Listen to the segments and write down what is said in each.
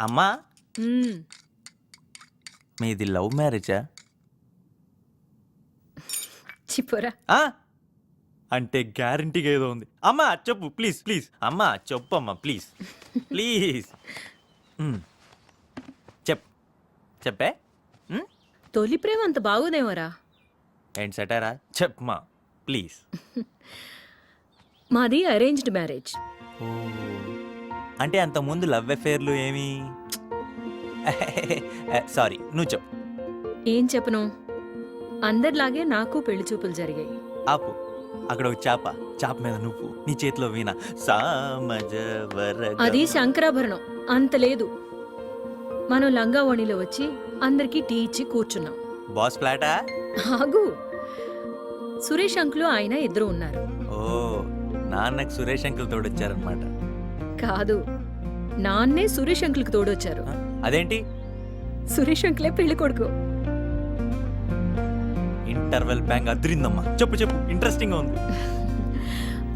అమ్మా మ్మ్. మీది లవ్ మ్యారేజా? చిపోరా. అంటే గ్యారంటీగా ఏదో ఉంది. అమ్మా చెప్పు ప్లీజ్ ప్లీజ్. అమ్మా చెప్పు అమ్మా ప్లీజ్ ప్లీజ్. చెప్పే. తొలి ప్రేమ అంత బాగోదేమోరా. ఏంటి సెటారా? చెప్పమ్మా ప్లీజ్. మాది అరేంజ్డ్ మ్యారేజ్. ఓ అంటే అంతకుముందు లవ్ అఫేర్లు ఏమి? సారీ నువ్వు చెప్పు. ఏం చెప్పను, అందరిలాగే నాకు పెళ్లి చూపులు జరిగాయి. ఆపు. అక్కడ ఒక చాప మీద నువ్వు, నీ చేతిలో వీణ. అది శంకరాభరణం అంత లేదు. మనం లంగా ఓణిలో వచ్చి అందరికీ టీ ఇచ్చి కూర్చున్నాం. బాస్ ఫ్లాటా? ఆగు. సురేష్ అంకులు ఆయన ఇద్దరు ఉన్నారు. ఓ నాన్నకు సురేష్ అంకుల్ తోడొచ్చారనమాట. కాదు, నాన్నే సురేష్ అంకుల్కి తోడొచ్చారు. అదేంటి? సురేష్ అంకులే పెళ్లి కొడుకు. ఇంటర్వెల్ బ్యాంగ్ అదిరిందమ్మా. చెప్పు చెప్పు, ఇంట్రెస్టింగ్ గా ఉంది.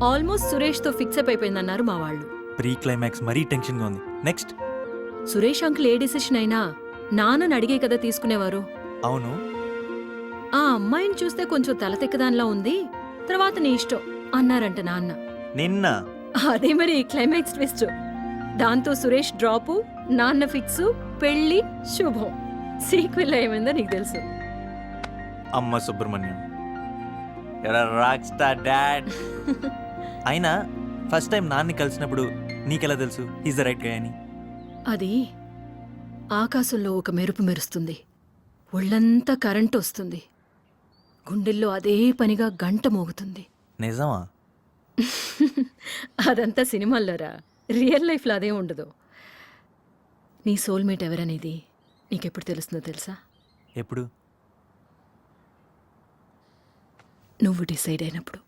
ఆల్మోస్ట్ సురేష్ తో ఫిక్స్ అయిపోయిందన్నారు మా వాళ్ళు. ప్రీ క్లైమాక్స్ మరీ టెన్షన్ గా ఉంది. నెక్స్ట్? సురేష్ అంకుల్ ఏ డిసిషన్ అయినా నాన్నని అడిగే కదా తీసుకునేవారు. అవును. ఆ అమ్మాయిని చూస్తే కొంచెం తలతెక్కదానిలా ఉంది, తర్వాత నీ ఇష్టం అన్నారంట నాన్న. నిన్న అదే మరి క్లైమాక్స్ ట్విస్ట్. దాంతో సురేష్ డ్రాపు, నాన్న ఫిక్స్, పెళ్లి శుభం. సీక్వెల్ ఏమైందో నీకు తెలుసు. అమ్మ సుబ్రహ్మణ్యం, రాక్ స్టార్ డాడ్. అయినా ఫస్ట్ టైం నాన్ని కలిసినప్పుడు నీకెలా తెలుసు ఈజ్ ద రైట్ గై అని? అది ఆకాశంలో ఒక మెరుపు మెరుస్తుంది, ఒళ్ళంతా కరెంట్ వస్తుంది, గుండెల్లో అదే పనిగా గంట మోగుతుంది. నిజమా? అదంతా సినిమాల్లోరా, రియల్ లైఫ్లో అదే ఉండదు. నీ సోల్మేట్ ఎవరనేది నీకెప్పుడు తెలుస్తుందో తెలుసా? ఎప్పుడు? నువ్వు డిసైడ్ అయినప్పుడు.